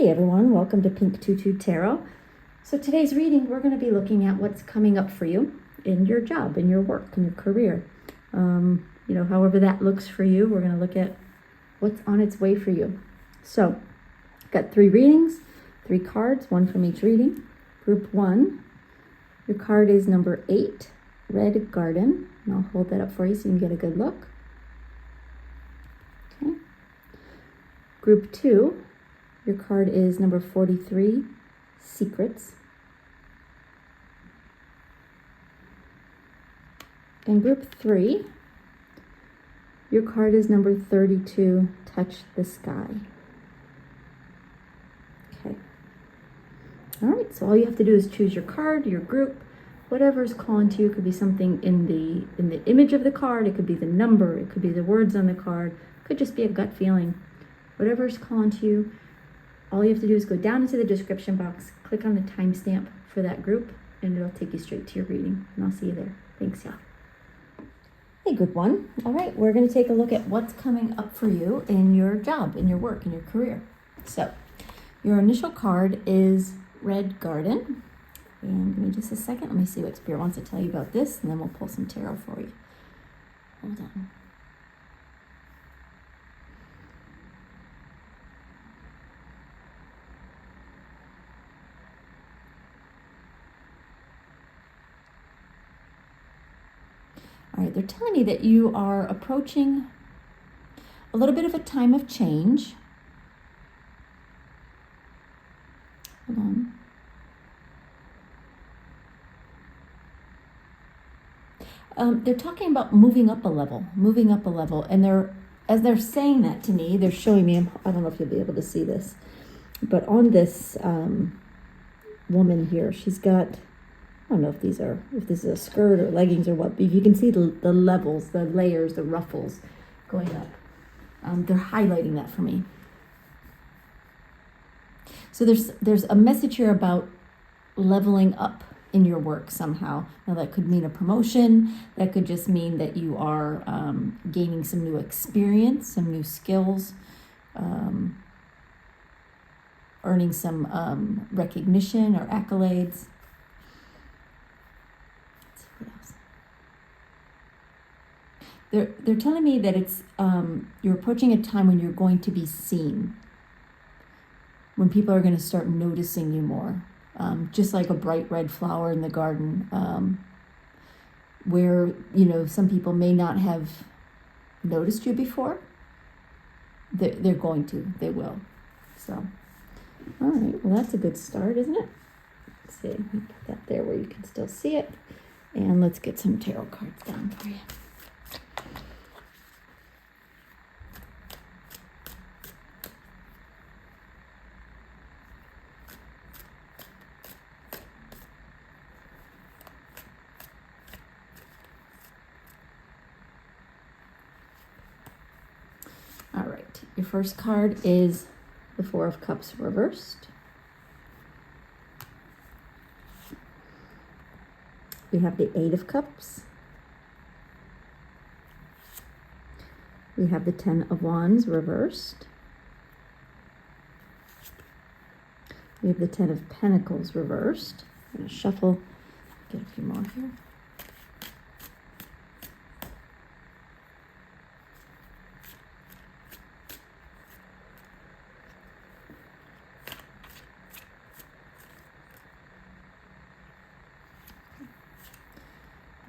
Hey everyone, welcome to Pink Tutu Tarot. So today's reading, we're going to be looking at what's coming up for you in your job, in your work, in your career. However that looks for you, we're going to look at what's on its way for you. So, got 3 readings, 3 cards, 1 from each reading. Group 1, your card is number 8, Red Garden. And I'll hold that up for you so you can get a good look. Okay. Group 2, your card is number 43, Secrets. And group 3, your card is number 32, Touch the Sky. Okay. All right, so all you have to do is choose your card, your group, whatever's calling to you. It could be something in the image of the card, it could be the number, it could be the words on the card, it could just be a gut feeling. Whatever's calling to you, all you have to do is go down into the description box, click on the timestamp for that group, and it'll take you straight to your reading. And I'll see you there. Thanks, y'all. Hey, good one. All right, we're going to take a look at what's coming up for you in your job, in your work, in your career. So, your initial card is Red Garden. And give me just a second. Let me see what Spirit wants to tell you about this, and then we'll pull some tarot for you. Hold on. All right, they're telling me that you are approaching a little bit of a time of change. Hold on. They're talking about moving up a level, and as they're saying that to me, they're showing me, I don't know if you'll be able to see this, but on this woman here, she's got, I don't know if this is a skirt or leggings or what, but you can see the levels, the layers, the ruffles going up. They're highlighting that for me. So there's a message here about leveling up in your work somehow. Now that could mean a promotion. That could just mean that you are gaining some new experience, some new skills, earning some recognition or accolades. Let's see what else. They're telling me that it's you're approaching a time when you're going to be seen, when people are going to start noticing you more. Just like a bright red flower in the garden, where, some people may not have noticed you before. They're going to, they will. So, all right, well, that's a good start, isn't it? Let's see, let me put that there where you can still see it. And let's get some tarot cards down for you. All right, your first card is the 4 of Cups reversed. We have the 8 of Cups. We have the 10 of Wands reversed. We have the 10 of Pentacles reversed. I'm going to shuffle, get a few more here.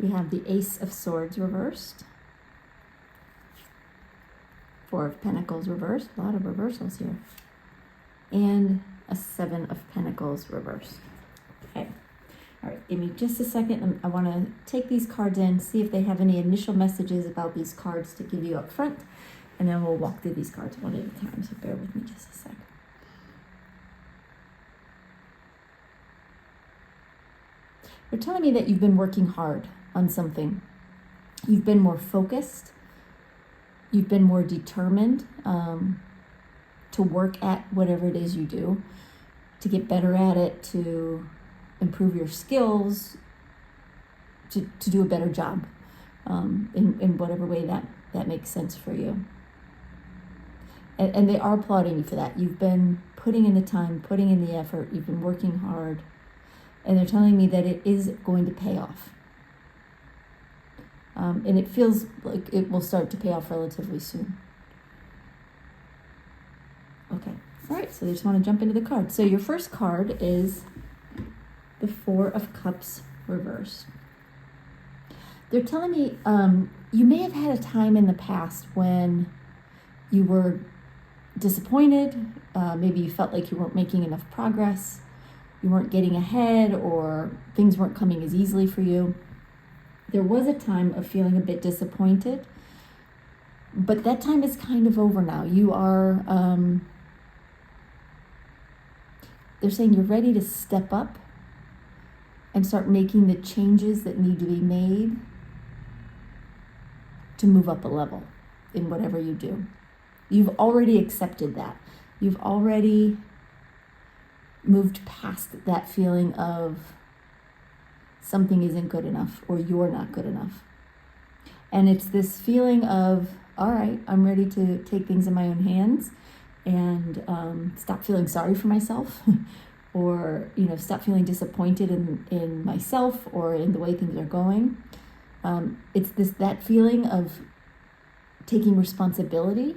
We have the Ace of Swords reversed. 4 of Pentacles reversed. A lot of reversals here. And a 7 of Pentacles reversed. Okay. All right, give me just a second. I want to take these cards in, see if they have any initial messages about these cards to give you up front, and then we'll walk through these cards one at a time, so bear with me just a second. They're telling me that you've been working hard on something. You've been more focused. You've been more determined to work at whatever it is you do, to get better at it, to improve your skills, to do a better job in whatever way that makes sense for you. And they are applauding you for that. You've been putting in the time, putting in the effort, you've been working hard, and they're telling me that it is going to pay off. And it feels like it will start to pay off relatively soon. Okay, all right, so they just want to jump into the card. So your first card is the Four of Cups reversed. They're telling me you may have had a time in the past when you were disappointed. Maybe you felt like you weren't making enough progress, you weren't getting ahead, or things weren't coming as easily for you. There was a time of feeling a bit disappointed, but that time is kind of over now. You are, they're saying you're ready to step up and start making the changes that need to be made to move up a level in whatever you do. You've already accepted that. You've already moved past that feeling of something isn't good enough or you're not good enough. And it's this feeling of, all right, I'm ready to take things in my own hands and stop feeling sorry for myself or, stop feeling disappointed in myself or in the way things are going. It's that feeling of taking responsibility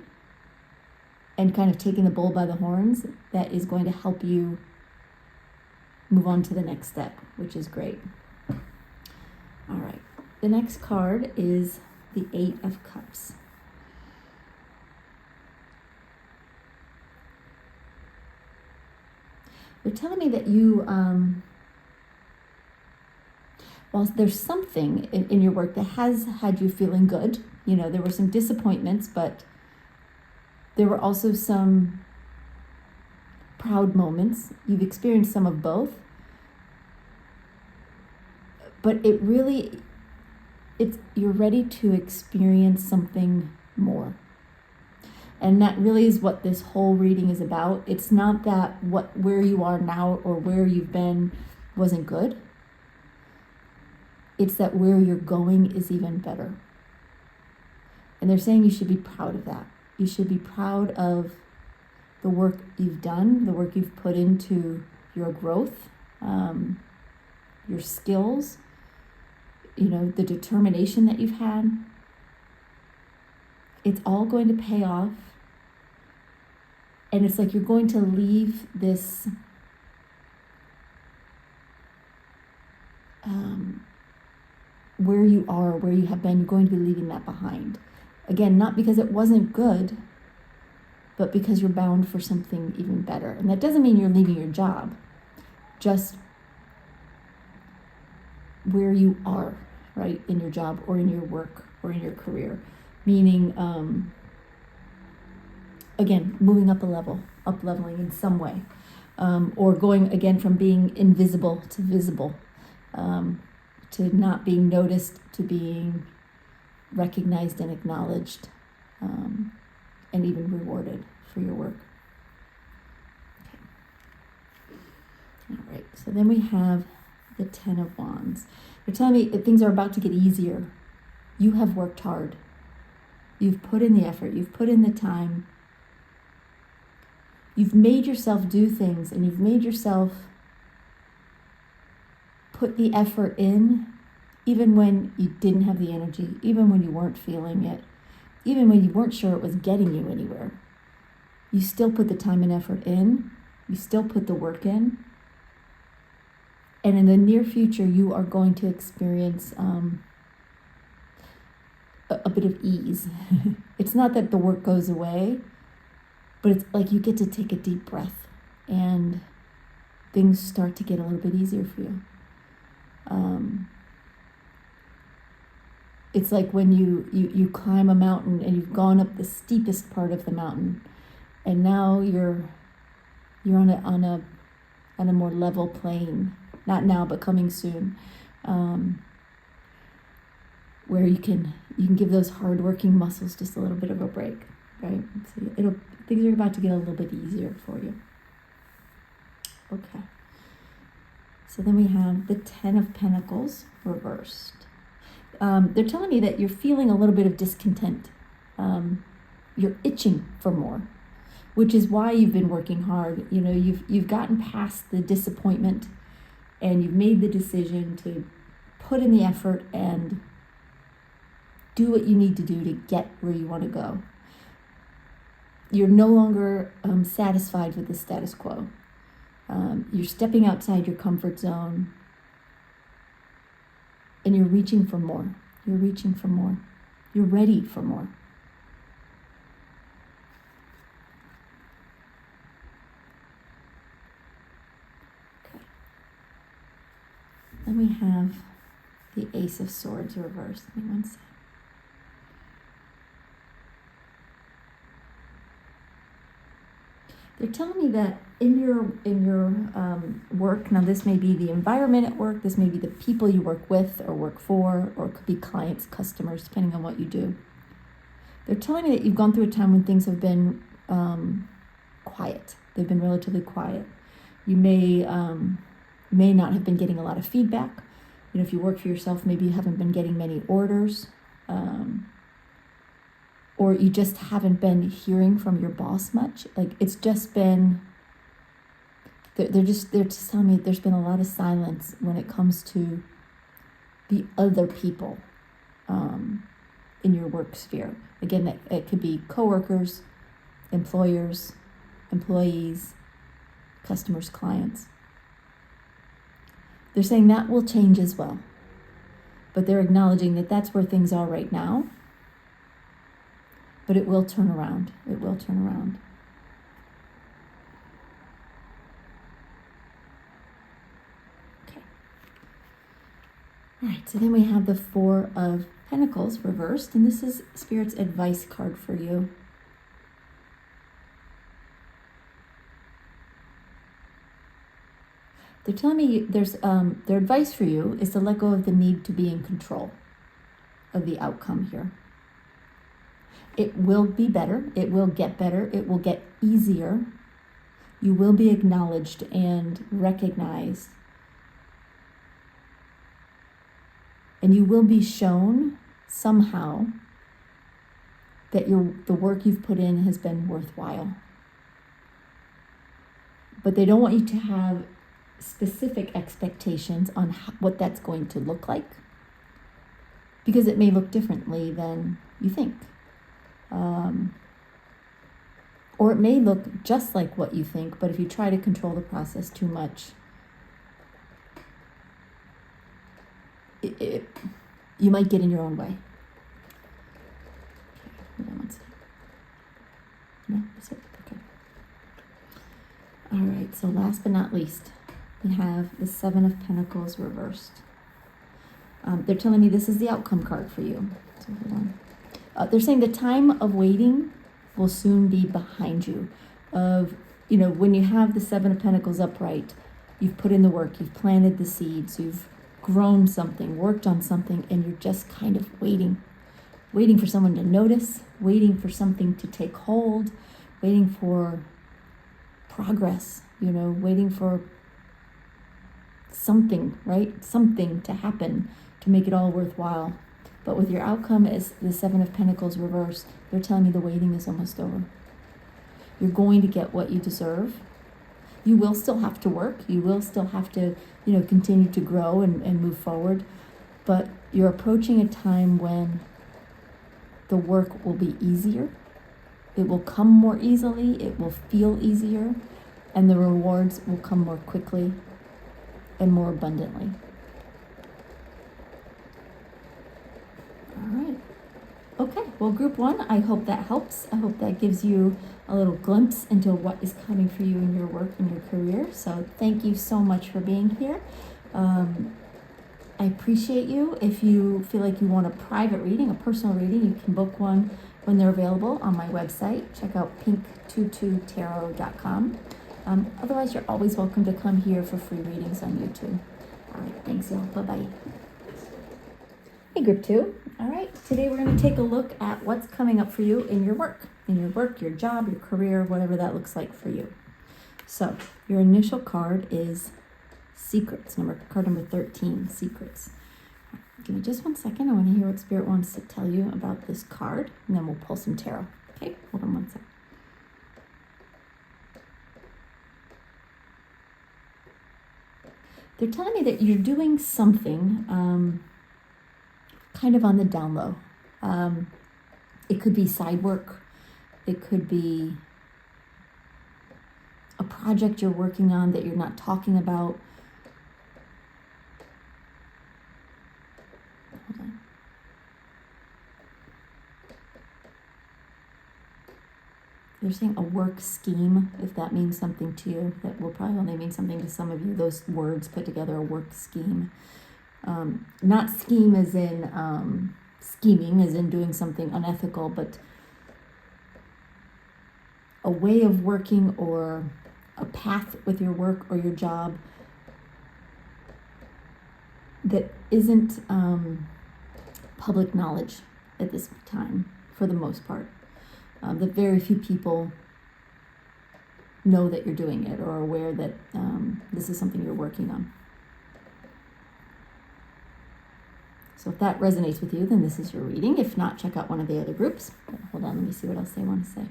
and kind of taking the bull by the horns that is going to help you move on to the next step, which is great. All right, the next card is the Eight of Cups. They're telling me that you, while there's something in your work that has had you feeling good, there were some disappointments, but there were also some proud moments. You've experienced some of both. But you're ready to experience something more. And that really is what this whole reading is about. It's not that where you are now or where you've been wasn't good. It's that where you're going is even better. And they're saying you should be proud of that. You should be proud of the work you've done, the work you've put into your growth, your skills, the determination that you've had. It's all going to pay off. And it's like you're going to leave this where you are, where you have been, you're going to be leaving that behind. Again, not because it wasn't good, but because you're bound for something even better. And that doesn't mean you're leaving your job, just where you are, right, in your job or in your work or in your career. Meaning, again, moving up a level, up-leveling in some way. Or going, again, from being invisible to visible, to not being noticed to being recognized and acknowledged, and even rewarded for your work. Okay. All right, so then we have the Ten of Wands. They're telling me that things are about to get easier. You have worked hard. You've put in the effort. You've put in the time. You've made yourself do things, and you've made yourself put the effort in, even when you didn't have the energy, even when you weren't feeling it, even when you weren't sure it was getting you anywhere. You still put the time and effort in. You still put the work in. And in the near future, you are going to experience a bit of ease. It's not that the work goes away, but it's like you get to take a deep breath and things start to get a little bit easier for you. It's like when you climb a mountain and you've gone up the steepest part of the mountain, and now you're on a more level plane. Not now, but coming soon, where you can give those hardworking muscles just a little bit of a break, right? So things are about to get a little bit easier for you. Okay. So then we have the Ten of Pentacles reversed. They're telling me that you're feeling a little bit of discontent. You're itching for more. which is why you've been working hard. You know, you've gotten past the disappointment and you've made the decision to put in the effort and do what you need to do to get where you want to go. You're no longer satisfied with the status quo. You're stepping outside your comfort zone and you're reaching for more. You're reaching for more. You're ready for more. Okay. Then we have the Ace of Swords reversed. Give me one second. They're telling me that in your work, now this may be the environment at work, this may be the people you work with or work for, or it could be clients, customers, depending on what you do. They're telling me that you've gone through a time when things have been quiet. They've been relatively quiet. You may not have been getting a lot of feedback. You know, if you work for yourself, maybe you haven't been getting many orders. Or you just haven't been hearing from your boss much. Like it's just been, they're just telling me there's been a lot of silence when it comes to the other people in your work sphere. Again, it could be coworkers, employers, employees, customers, clients. They're saying that will change as well. But they're acknowledging that that's where things are right now. But it will turn around. It will turn around. Okay. All right, so then we have the Four of Pentacles reversed, and this is Spirit's advice card for you. They're telling me their advice for you is to let go of the need to be in control of the outcome here. It will be better. It will get better. It will get easier. You will be acknowledged and recognized. And you will be shown somehow that the work you've put in has been worthwhile. But they don't want you to have specific expectations on what that's going to look like, because it may look differently than you think. Or it may look just like what you think, but if you try to control the process too much, you might get in your own way. Okay, hold on one second. No, that's it. Okay. All right, so last but not least, we have the Seven of Pentacles reversed. They're telling me this is the outcome card for you. So hold on. They're saying the time of waiting will soon be behind you. When you have the Seven of Pentacles upright, you've put in the work, you've planted the seeds, you've grown something, worked on something, and you're just kind of waiting for someone to notice, waiting for something to take hold, waiting for progress, waiting for something, right? Something to happen to make it all worthwhile. But with your outcome as the Seven of Pentacles reversed, they're telling me the waiting is almost over. You're going to get what you deserve. You will still have to work. You will still have to, continue to grow and move forward. But you're approaching a time when the work will be easier. It will come more easily. It will feel easier. And the rewards will come more quickly and more abundantly. All right. Okay, well, group one, I hope that helps. I hope that gives you a little glimpse into what is coming for you in your work and your career. So thank you so much for being here. I appreciate you. If you feel like you want a private reading, a personal reading, you can book one when they're available on my website. Check out pink22tarot.com. Otherwise, you're always welcome to come here for free readings on YouTube. All right, thanks, y'all. Bye-bye. Hey, group two. All right, today we're going to take a look at what's coming up for you in your work, your job, your career, whatever that looks like for you. So your initial card is Secrets, card number 13, Secrets. Give me just 1 second. I want to hear what Spirit wants to tell you about this card, and then we'll pull some tarot. Okay, hold on 1 second. They're telling me that you're doing something kind of on the down low. It could be side work. It could be a project you're working on that you're not talking about. Hold on. They're saying a work scheme, if that means something to you. That will probably only mean something to some of you, those words put together, a work scheme. Not scheme as in scheming, as in doing something unethical, but a way of working or a path with your work or your job that isn't public knowledge at this time, for the most part. That very few people know that you're doing it or are aware that this is something you're working on. So if that resonates with you, then this is your reading. If not, check out one of the other groups. But hold on, let me see what else they want to say.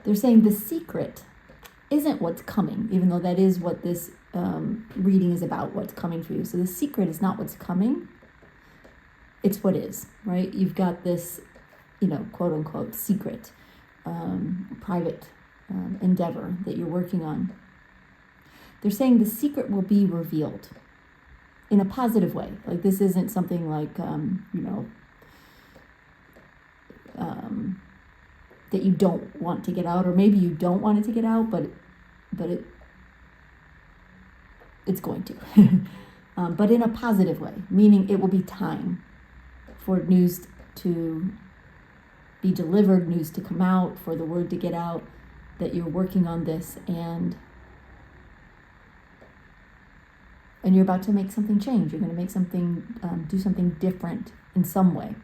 They're saying the secret isn't what's coming, even though that is what this reading is about, what's coming for you. So the secret is not what's coming, it's what is, right? You've got this, quote unquote, secret, private endeavor that you're working on. They're saying the secret will be revealed in a positive way. Like this isn't something like, that you don't want to get out, or maybe you don't want it to get out, but it's going to. But in a positive way, meaning it will be time for news to be delivered, news to come out, for the word to get out, that you're working on this and you're about to make something change. You're going to make something, do something different in some way.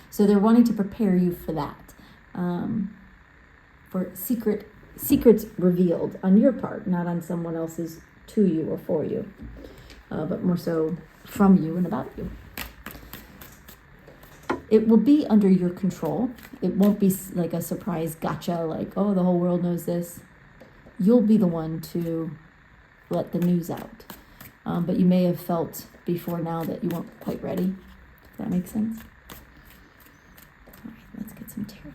So they're wanting to prepare you for that, for secrets revealed on your part, not on someone else's to you or for you, but more so from you and about you. It will be under your control. It won't be like a surprise gotcha, like, oh, the whole world knows this. You'll be the one to let the news out. But you may have felt before now that you weren't quite ready. Does that make sense? All right, let's get some tarot.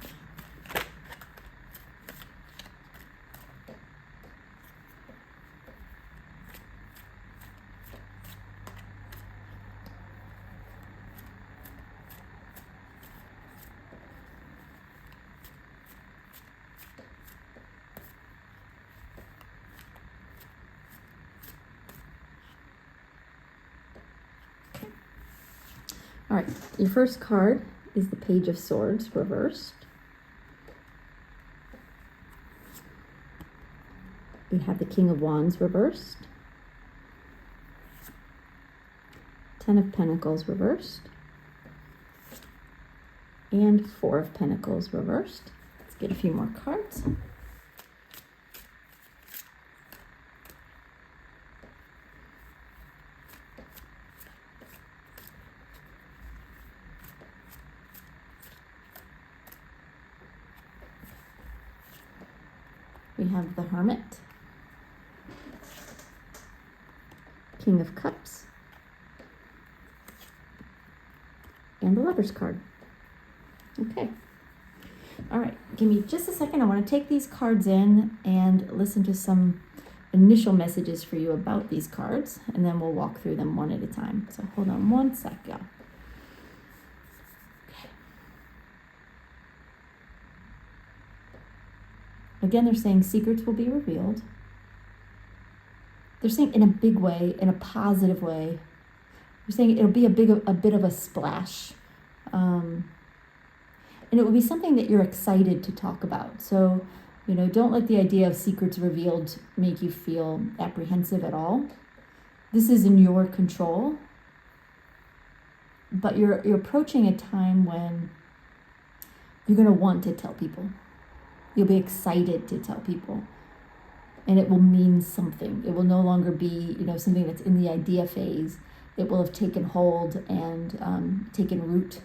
All right, your first card is the Page of Swords reversed. We have the King of Wands reversed. Ten of Pentacles reversed. And Four of Pentacles reversed. Let's get a few more cards. We have the Hermit, King of Cups, and the Lover's card. Okay. All right, give me just a second. I want to take these cards in and listen to some initial messages for you about these cards, and then we'll walk through them one at a time. So hold on one sec, y'all. Again, they're saying secrets will be revealed. They're saying in a big way, in a positive way. They're saying it'll be a bit of a splash. And it will be something that you're excited to talk about. So, don't let the idea of secrets revealed make you feel apprehensive at all. This is in your control. But you're approaching a time when you're going to want to tell people. You'll be excited to tell people, and it will mean something. It will no longer be, something that's in the idea phase. It will have taken hold and taken root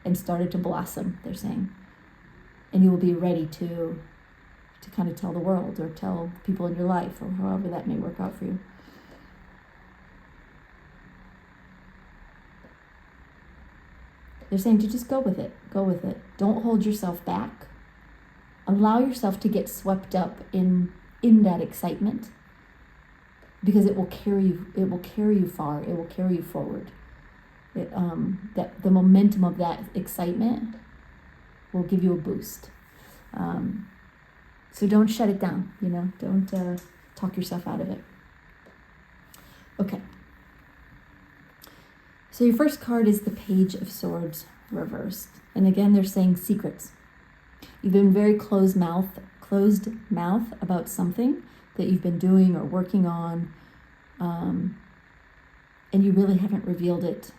and started to blossom, they're saying. and you will be ready to kind of tell the world or tell people in your life, or however that may work out for you. They're saying to just go with it. Go with it. Don't hold yourself back. Allow yourself to get swept up in that excitement, because it will carry you. It will carry you far. It will carry you forward. That the momentum of that excitement will give you a boost. So don't shut it down. Don't talk yourself out of it. Okay. So your first card is the Page of Swords reversed. And again, they're saying secrets. You've been very closed mouth about something that you've been doing or working on, and you really haven't revealed it.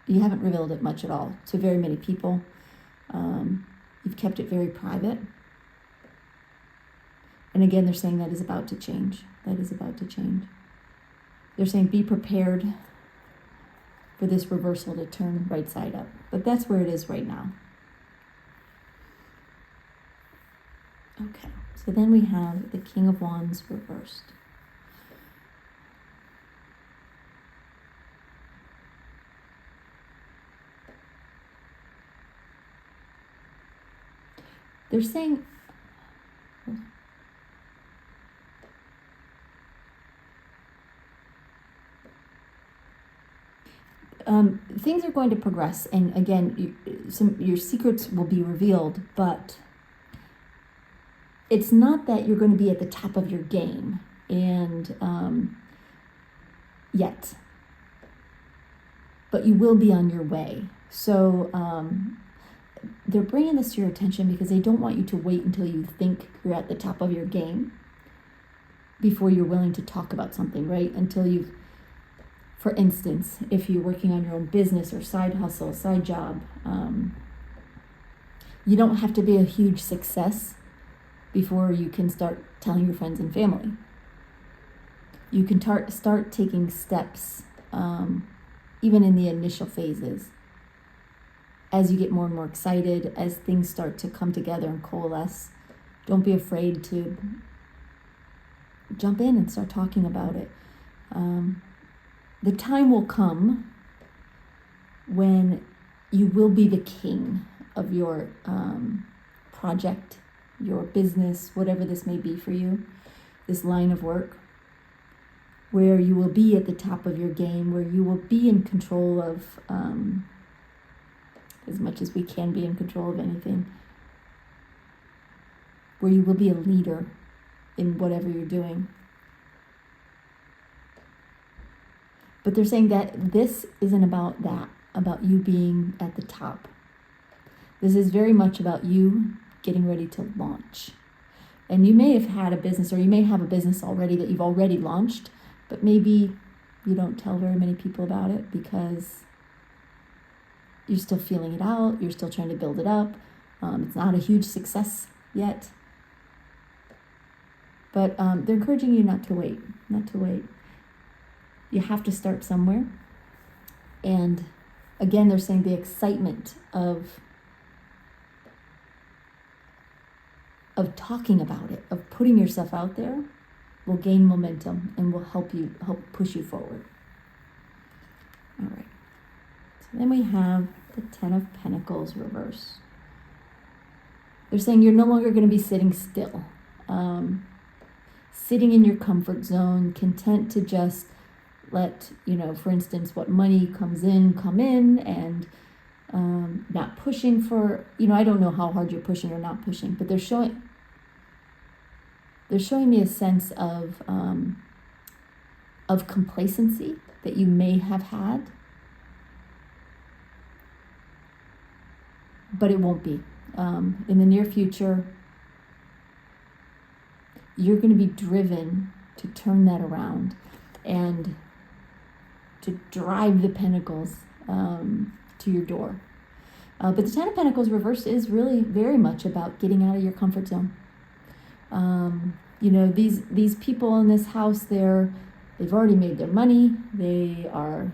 You haven't revealed it much at all to very many people. You've kept it very private. And again, they're saying that is about to change. That is about to change. They're saying be prepared for this reversal to turn right side up. But that's where it is right now. Okay, so then we have the King of Wands reversed. They're saying, things are going to progress, and again, your secrets will be revealed, but it's not that you're going to be at the top of your game and yet, but you will be on your way. So they're bringing this to your attention because they don't want you to wait until you think you're at the top of your game before you're willing to talk about something, right? Until you've, for instance, if you're working on your own business or side hustle, side job, you don't have to be a huge success before you can start telling your friends and family. You can start taking steps, even in the initial phases. As you get more and more excited, as things start to come together and coalesce, don't be afraid to jump in and start talking about it. The time will come when you will be the king of your project, your business, whatever this may be for you, this line of work, where you will be at the top of your game, where you will be in control of, as much as we can be in control of anything, where you will be a leader in whatever you're doing. But they're saying that this isn't about that, about you being at the top. This is very much about you getting ready to launch. And you may have had a business, or you may have a business already that you've already launched, but maybe you don't tell very many people about it because you're still feeling it out, you're still trying to build it up. It's not a huge success yet. But they're encouraging you not to wait. You have to start somewhere. And again, they're saying the excitement of talking about it, of putting yourself out there, will gain momentum and will help push you forward. All right. So then we have the Ten of Pentacles reverse. They're saying you're no longer going to be sitting still, sitting in your comfort zone, content to just let, for instance, what money comes in, come in, and not pushing for, I don't know how hard you're pushing or not pushing, but they're showing me a sense of complacency that you may have had, but it won't be. In the near future, you're going to be driven to turn that around and to drive the pentacles to your door. But the Ten of Pentacles reversed is really very much about getting out of your comfort zone. These people in this house, they've already made their money. They are,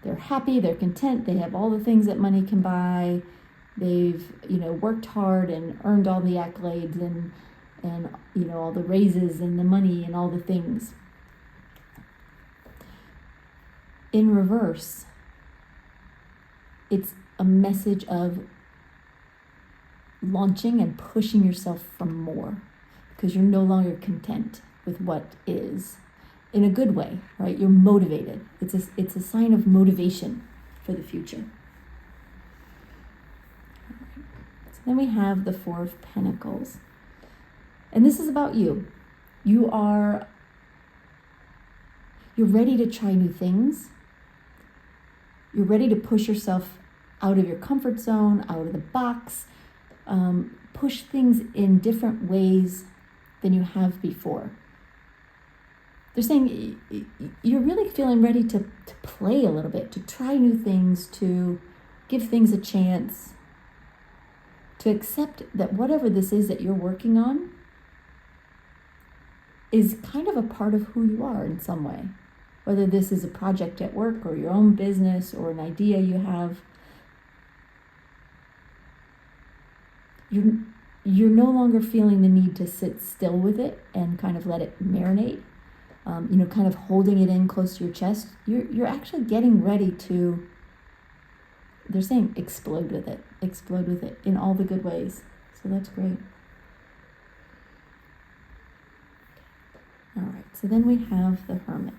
they're happy, they're content, they have all the things that money can buy. They've, worked hard and earned all the accolades and all the raises and the money and all the things. In reverse, it's a message of launching and pushing yourself for more, because you're no longer content with what is, in a good way, right? You're motivated. It's a sign of motivation for the future. So then we have the Four of Pentacles. And this is about you. You're ready to try new things. You're ready to push yourself out of your comfort zone, out of the box, push things in different ways than you have before. They're saying you're really feeling ready to play a little bit, to try new things, to give things a chance, to accept that whatever this is that you're working on is kind of a part of who you are in some way. Whether this is a project at work or your own business or an idea you have, you're no longer feeling the need to sit still with it and kind of let it marinate, kind of holding it in close to your chest. You're actually getting ready to, they're saying, explode with it in all the good ways. So that's great. All right, so then we have the Hermit.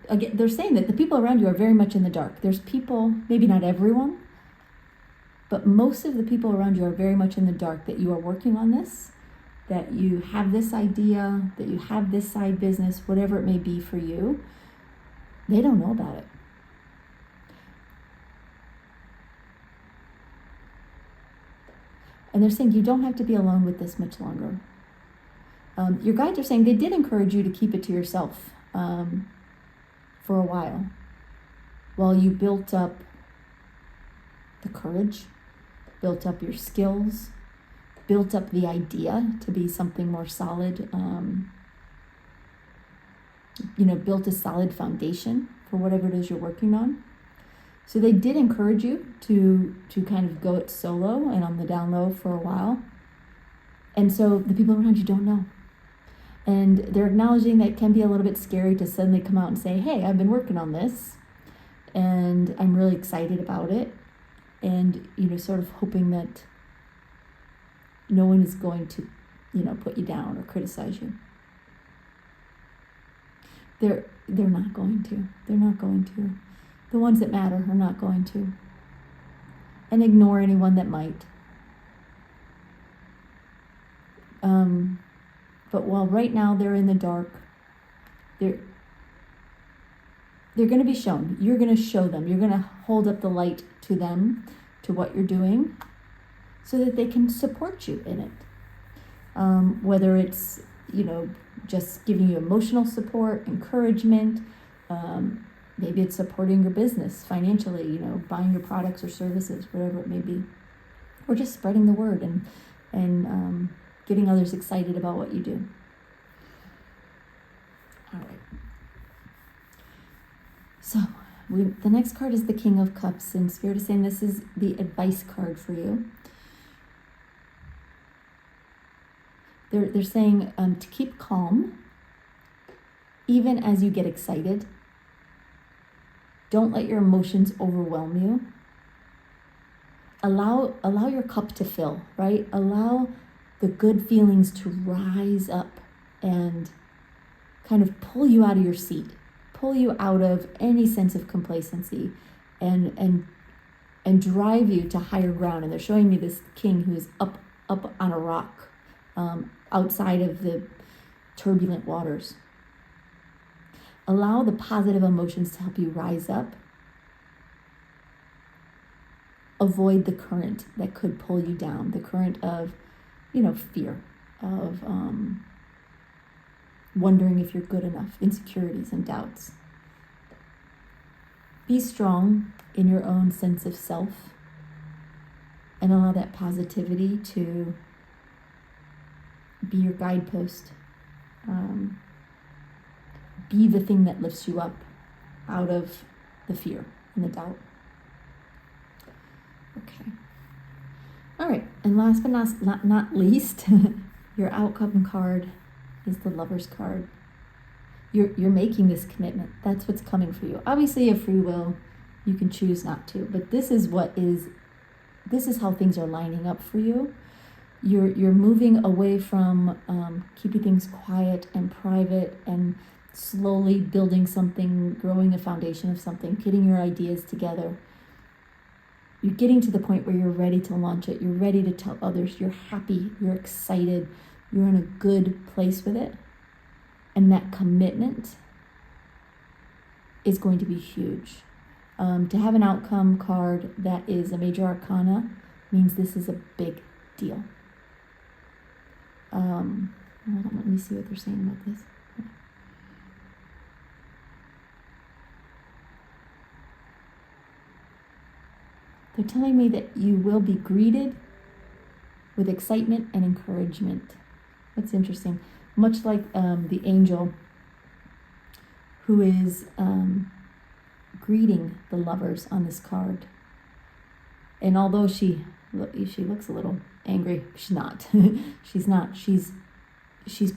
Again, they're saying that the people around you are very much in the dark. There's people, maybe not everyone, but most of the people around you are very much in the dark, that you are working on this, that you have this idea, that you have this side business, whatever it may be for you. They don't know about it. And they're saying you don't have to be alone with this much longer. Your guides are saying they did encourage you to keep it to yourself for a while you built up the courage, built up your skills, built up the idea to be something more solid, built a solid foundation for whatever it is you're working on. So they did encourage you to kind of go it solo and on the down low for a while. And so the people around you don't know. And they're acknowledging that it can be a little bit scary to suddenly come out and say, hey, I've been working on this and I'm really excited about it. And, sort of hoping that no one is going to, put you down or criticize you. They're not going to. They're not going to. The ones that matter are not going to. And ignore anyone that might. But while right now they're in the dark, they're going to be shown. You're going to show them. You're going to hold up the light to them, to what you're doing, so that they can support you in it. Whether it's, just giving you emotional support, encouragement, maybe it's supporting your business financially, buying your products or services, whatever it may be, or just spreading the word and getting others excited about what you do. All right. So the next card is the King of Cups, and Spirit is saying this is the advice card for you. They're saying to keep calm, even as you get excited. Don't let your emotions overwhelm you. Allow your cup to fill, right? Allow the good feelings to rise up and kind of pull you out of your seat, pull you out of any sense of complacency and drive you to higher ground. And they're showing me this king who is up on a rock outside of the turbulent waters. Allow the positive emotions to help you rise up. Avoid the current that could pull you down, the current of, fear, of wondering if you're good enough, insecurities and doubts. Be strong in your own sense of self and allow that positivity to be your guidepost. Be the thing that lifts you up. out of the fear and the doubt. Okay. All right. And last but not least, your outcome card is the Lover's card. You're making this commitment. That's what's coming for you. Obviously, you have free will. You can choose not to. But this is how things are lining up for you. You're moving away from keeping things quiet and private and slowly building something, growing a foundation of something, getting your ideas together. You're getting to the point where you're ready to launch it. You're ready to tell others. You're happy. You're excited. You're in a good place with it. And that commitment is going to be huge. To have an outcome card that is a major arcana means this is a big deal. Hold on, let me see what they're saying about this. They're telling me that you will be greeted with excitement and encouragement. That's interesting. Much like the angel who is greeting the lovers on this card. And although she looks a little angry, she's not. She's not. She's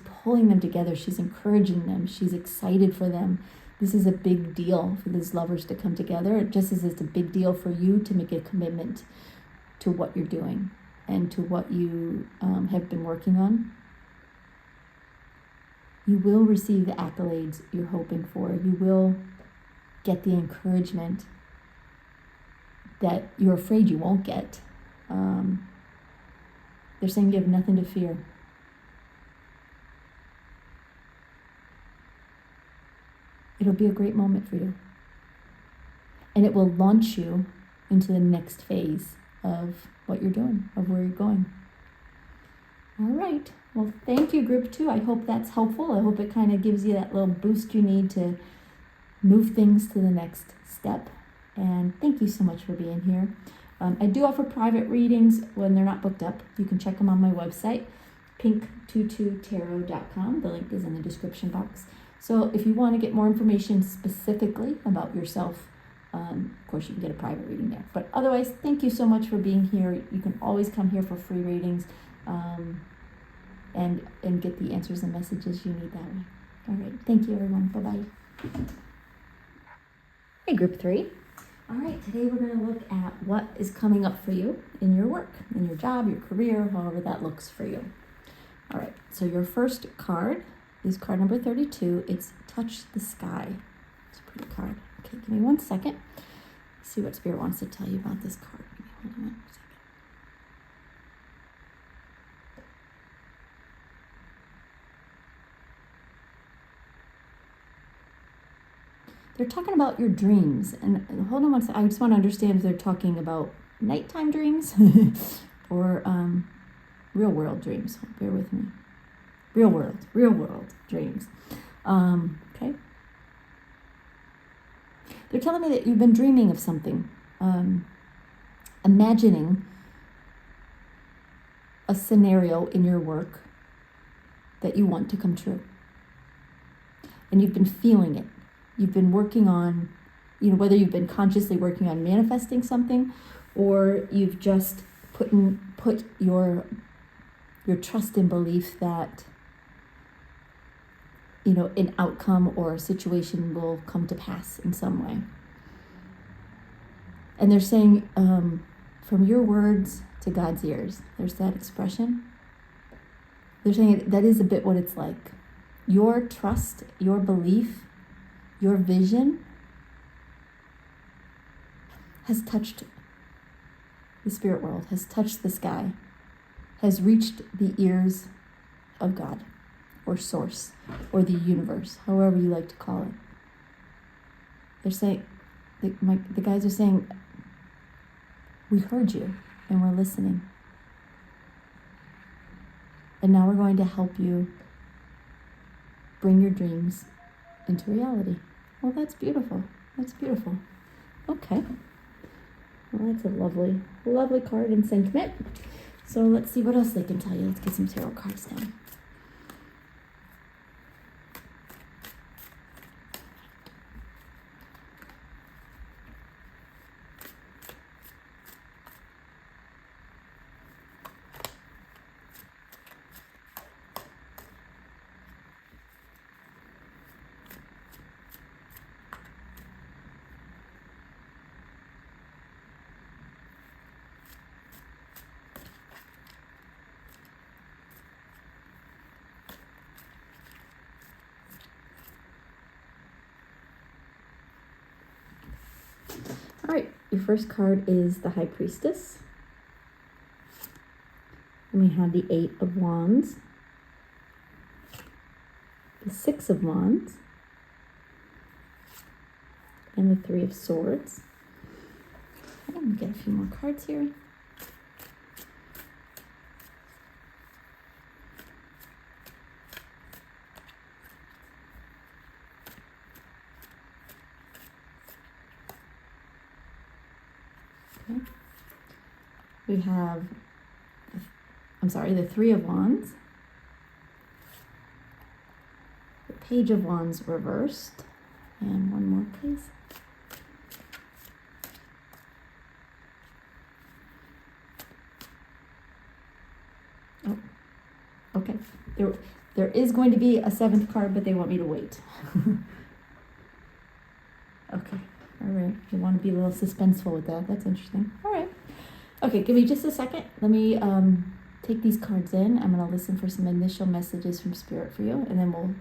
pulling them together. She's encouraging them. She's excited for them. This is a big deal for these lovers to come together, just as it's a big deal for you to make a commitment to what you're doing and to what you have been working on. You will receive the accolades you're hoping for. You will get the encouragement that you're afraid you won't get. They're saying you have nothing to fear. It'll be a great moment for you. And it will launch you into the next phase of what you're doing, of where you're going. All right. Well, thank you, Group 2. I hope that's helpful. I hope it kind of gives you that little boost you need to move things to the next step. And thank you so much for being here. I do offer private readings when they're not booked up. You can check them on my website, pink22tarot.com. The link is in the description box. So if you want to get more information specifically about yourself, of course, you can get a private reading there. But otherwise, thank you so much for being here. You can always come here for free readings and get the answers and messages you need that way. All right. Thank you, everyone. Bye-bye. Hey, Group 3. All right. Today we're going to look at what is coming up for you in your work, in your job, your career, however that looks for you. All right. So your first card is card number 32. It's Touch the Sky. It's a pretty card. Okay, give me 1 second. See what Spirit wants to tell you about this card. Hold on 1 second. They're talking about your dreams. And hold on 1 second. I just want to understand if they're talking about nighttime dreams or real world dreams. Bear with me. Real world dreams. Okay. They're telling me that you've been dreaming of something, imagining a scenario in your work that you want to come true. And you've been feeling it. You've been working on, whether you've been consciously working on manifesting something or you've just put your trust and belief that an outcome or a situation will come to pass in some way. And they're saying, from your words to God's ears, there's that expression. They're saying that is a bit what it's like. Your trust, your belief, your vision has touched the spirit world, has touched the sky, has reached the ears of God, or source, or the universe, however you like to call it. They're saying, the guys are saying, we heard you and we're listening. And now we're going to help you bring your dreams into reality. Well, that's beautiful. That's beautiful. Okay. Well, that's a lovely, lovely card and sentiment. So let's see what else they can tell you. Let's get some tarot cards down. Your first card is the High Priestess. And we have the Eight of Wands, the Six of Wands, and the Three of Swords. Okay, let me get a few more cards here. Okay. We have, the Three of Wands, the Page of Wands reversed, and one more, please. Oh, okay. There is going to be a seventh card, but they want me to wait. Okay. All right. You want to be a little suspenseful with that. That's interesting. All right. Okay, give me just a second. Let me take these cards in. I'm going to listen for some initial messages from Spirit for you, and then we'll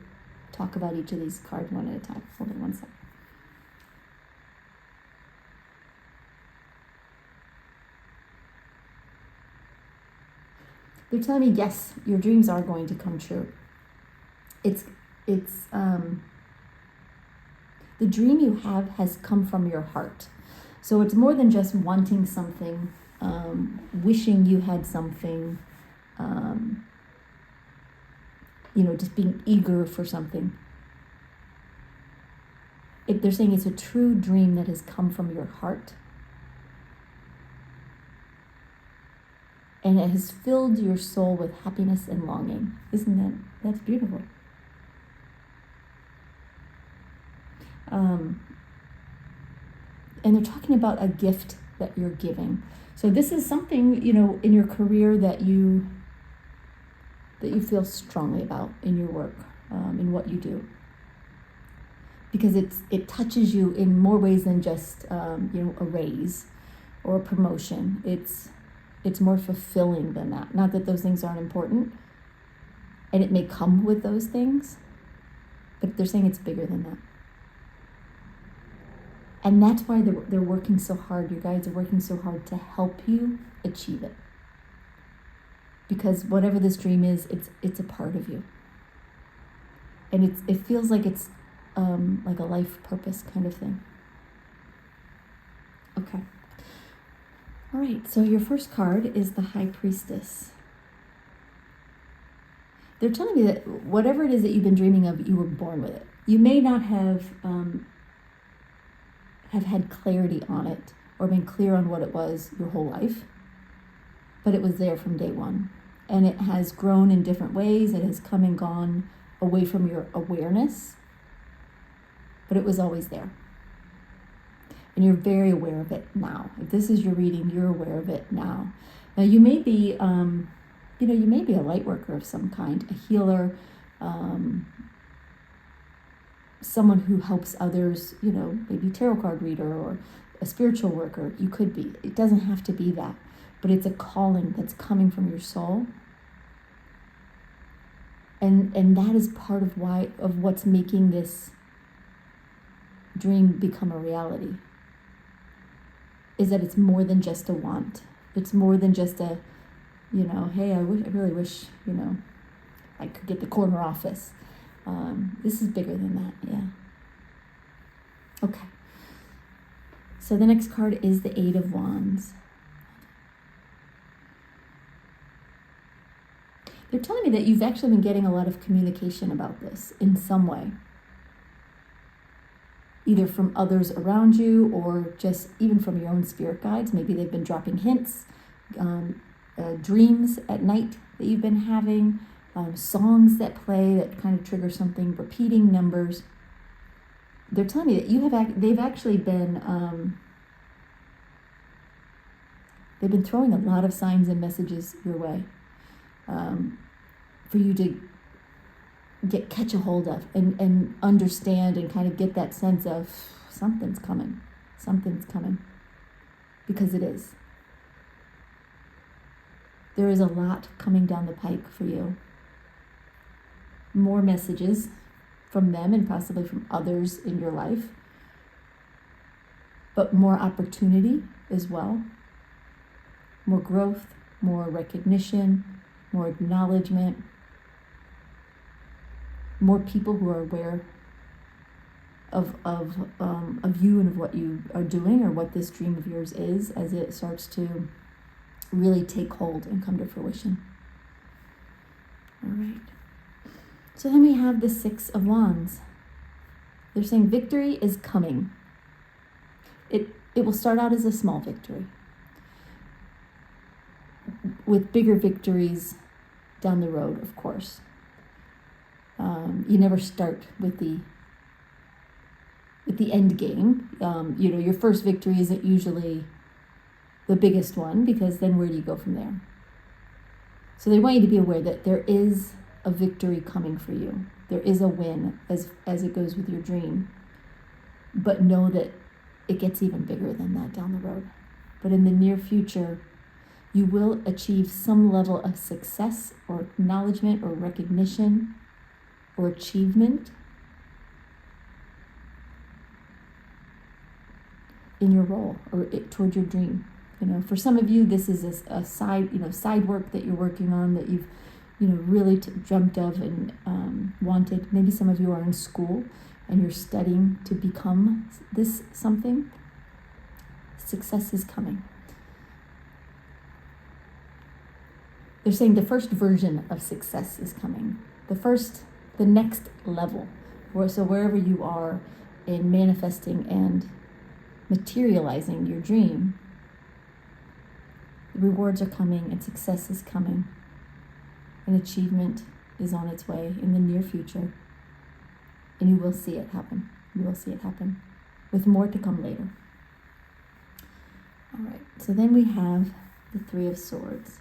talk about each of these cards one at a time. Hold on one second. They're telling me, yes, your dreams are going to come true. It's the dream you have has come from your heart. So it's more than just wanting something, wishing you had something, just being eager for something. They're saying it's a true dream that has come from your heart. And it has filled your soul with happiness and longing. That's beautiful. And they're talking about a gift that you're giving. So this is something, in your career that you feel strongly about in your work, in what you do. Because it touches you in more ways than just, a raise or a promotion. It's more fulfilling than that. Not that those things aren't important, and it may come with those things, but they're saying it's bigger than that. And that's why they're working so hard. You guys are working so hard to help you achieve it. Because whatever this dream is, it's a part of you. And it feels like it's like a life purpose kind of thing. Okay. All right, so your first card is the High Priestess. They're telling me that whatever it is that you've been dreaming of, you were born with it. You may not have had clarity on it or been clear on what it was your whole life, but it was there from day one. And it has grown in different ways. It has come and gone away from your awareness, but it was always there. And you're very aware of it now. If this is your reading, you're aware of it now. Now you may be, you may be a light worker of some kind, a healer, someone who helps others, maybe tarot card reader or a spiritual worker. You could be. It doesn't have to be that, but it's a calling that's coming from your soul. And that is part of what's making this dream become a reality. Is that it's more than just a want. It's more than just a, hey, I really wish, I could get the corner office. This is bigger than that, yeah. Okay. So the next card is the Eight of Wands. They're telling me that you've actually been getting a lot of communication about this in some way. Either from others around you or just even from your own spirit guides. Maybe they've been dropping hints, dreams at night that you've been having, songs that play that kind of trigger something, repeating numbers. They're telling me that they've actually been, they've been throwing a lot of signs and messages your way for you to catch a hold of and understand and kind of get that sense of something's coming, because it is. There is a lot coming down the pike for you. More messages from them and possibly from others in your life. but more opportunity as well, more growth, more recognition, more acknowledgement, more people who are aware of you and of what you are doing or what this dream of yours is as it starts to really take hold and come to fruition. All right. So then we have the Six of Wands. They're saying victory is coming. It will start out as a small victory, with bigger victories down the road, of course. You never start with the end game. Your first victory isn't usually the biggest one, because then where do you go from there? So they want you to be aware that there is a victory coming for you. There is a win as it goes with your dream. But know that it gets even bigger than that down the road. But in the near future, you will achieve some level of success or acknowledgement or recognition or achievement in your role or toward your dream. For some of you, this is a side work that you're working on that you've, really dreamt of and wanted. Maybe some of you are in school and you're studying to become this something. Success is coming. They're saying the first version of success is coming. The next level. So wherever you are in manifesting and materializing your dream, the rewards are coming and success is coming. And achievement is on its way in the near future. And you will see it happen. You will see it happen, with more to come later. All right, so then we have the Three of Swords.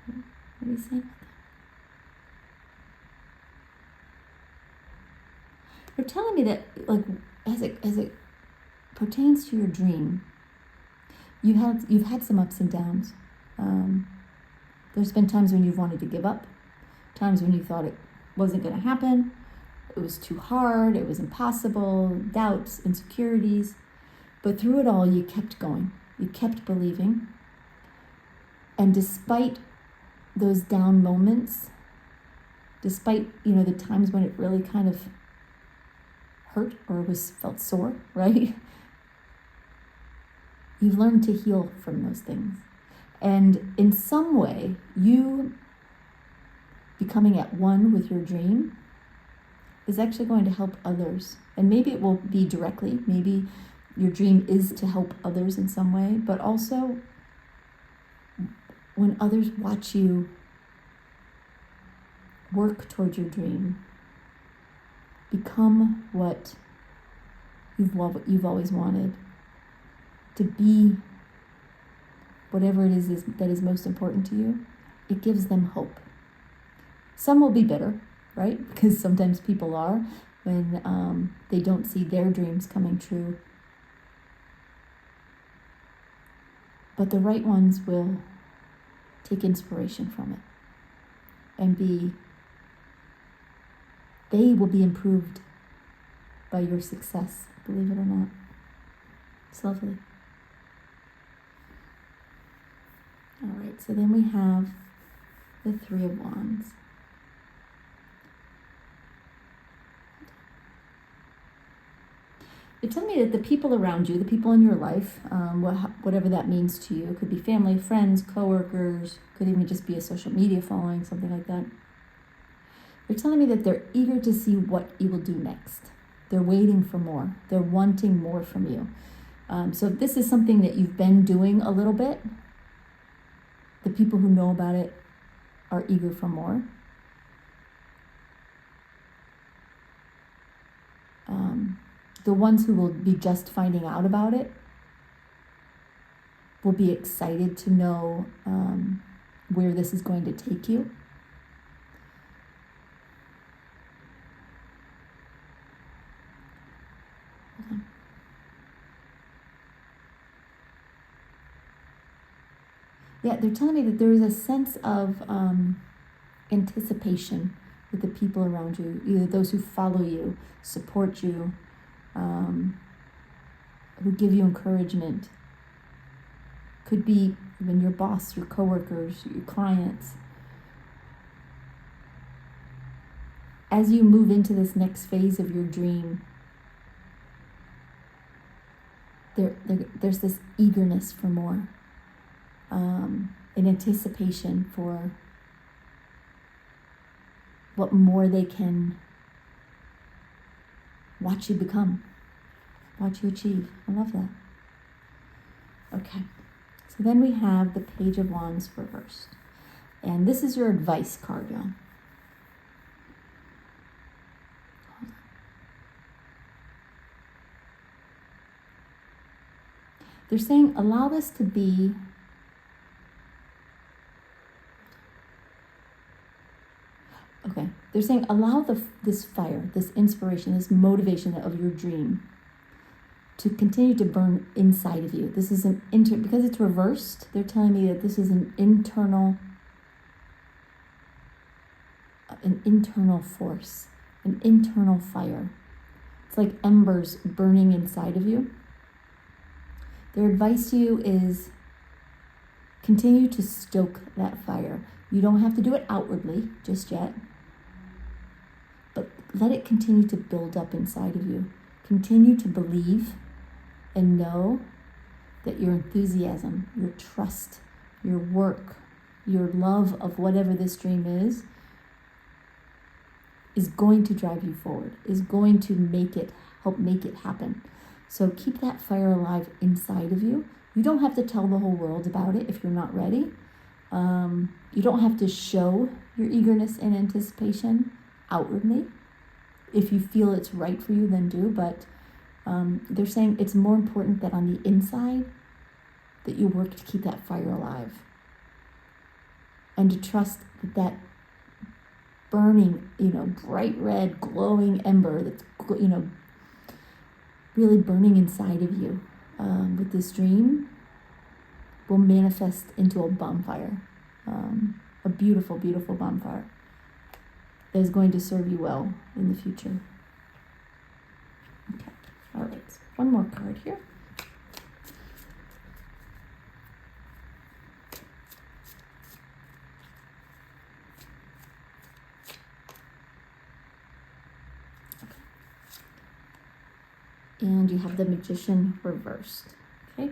What are you saying about that? They're telling me that, as it pertains to your dream, you've had some ups and downs. There's been times when you've wanted to give up, times when you thought it wasn't going to happen, it was too hard, it was impossible, doubts, insecurities. But through it all, you kept going. You kept believing. And despite those down moments, despite, the times when it really kind of hurt or felt sore, right? You've learned to heal from those things. And in some way, you becoming at one with your dream is actually going to help others. And maybe it will be directly. Maybe your dream is to help others in some way. But also, when others watch you work towards your dream, become what you've always wanted, to be whatever it is that is most important to you, it gives them hope. Some will be bitter, right? Because sometimes people are, when they don't see their dreams coming true. But the right ones will take inspiration from it and they will be improved by your success, believe it or not. It's lovely. All right, so then we have the Three of Wands. They're telling me that the people around you, the people in your life, whatever that means to you, it could be family, friends, coworkers, could even just be a social media following, something like that. They're telling me that they're eager to see what you will do next. They're waiting for more. They're wanting more from you. So if this is something that you've been doing a little bit, the people who know about it are eager for more. The ones who will be just finding out about it will be excited to know where this is going to take you. Yeah, they're telling me that there is a sense of anticipation with the people around you, either those who follow you, support you, who give you encouragement. Could be even your boss, your coworkers, your clients. As you move into this next phase of your dream, there's this eagerness for more, an anticipation for what more they can watch you become, watch you achieve. I love that. Okay, so then we have the Page of Wands reversed. And this is your advice card, y'all. They're saying, allow this to be they're saying allow this fire, this inspiration, this motivation of your dream to continue to burn inside of you. This is because it's reversed, they're telling me that this is an internal force, an internal fire. It's like embers burning inside of you. Their advice to you is continue to stoke that fire. You don't have to do it outwardly just yet, but let it continue to build up inside of you. Continue to believe and know that your enthusiasm, your trust, your work, your love of whatever this dream is going to drive you forward, is going to help make it happen. So keep that fire alive inside of you. You don't have to tell the whole world about it if you're not ready. You don't have to show your eagerness and anticipation outwardly. If you feel it's right for you, then do. But they're saying it's more important that on the inside that you work to keep that fire alive. And to trust that burning, bright red, glowing ember that's, really burning inside of you with this dream will manifest into a bonfire, a beautiful, beautiful bonfire that is going to serve you well in the future. Okay, all right, one more card here. And you have the Magician reversed, okay?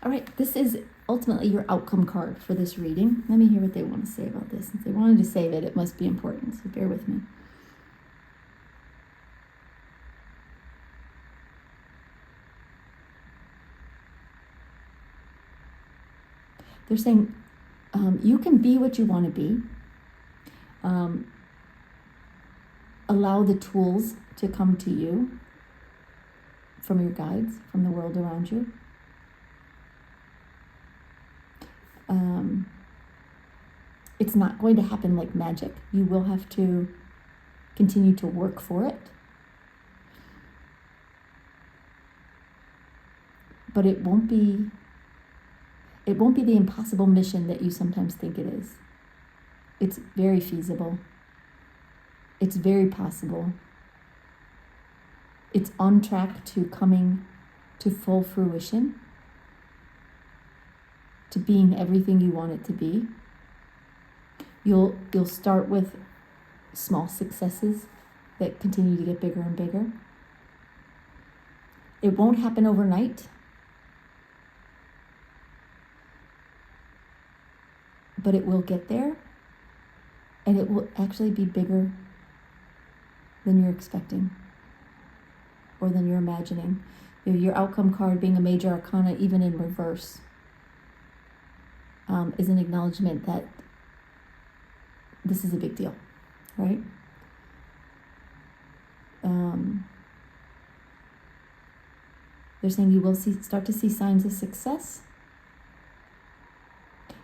All right, this is ultimately your outcome card for this reading. Let me hear what they want to say about this. Since they wanted to save it, it must be important, so bear with me. They're saying you can be what you want to be. Allow the tools to come to you from your guides, from the world around you. It's not going to happen like magic. You will have to continue to work for it. But it won't be the impossible mission that you sometimes think it is. It's very feasible. It's very possible. It's on track to coming to full fruition, to being everything you want it to be. You'll start with small successes that continue to get bigger and bigger. It won't happen overnight, but it will get there, and it will actually be bigger than you're expecting or than you're imagining. Your outcome card being a major arcana, even in reverse, is an acknowledgement that this is a big deal, right? They're saying you will start to see signs of success,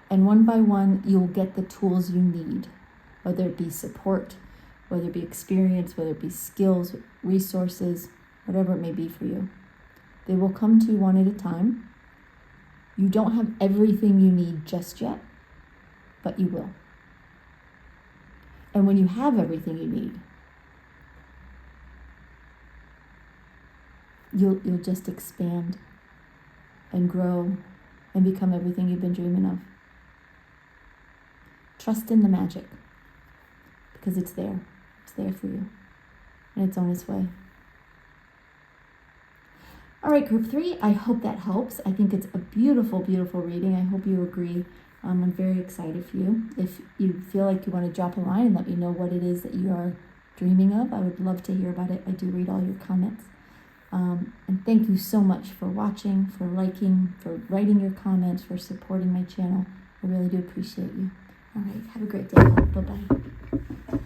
and one by one you'll get the tools you need, whether it be support, whether it be experience, whether it be skills, resources, whatever it may be for you. They will come to you one at a time. You don't have everything you need just yet, but you will. And when you have everything you need, you'll just expand and grow and become everything you've been dreaming of. Trust in the magic, because it's there. It's there for you, and it's on its way. All right, group 3, I hope that helps. I think it's a beautiful, beautiful reading. I hope you agree. I'm very excited for you. If you feel like you want to drop a line and let me know what it is that you are dreaming of, I would love to hear about it. I do read all your comments. And thank you so much for watching, for liking, for writing your comments, for supporting my channel. I really do appreciate you. All right, have a great day. Bye-bye.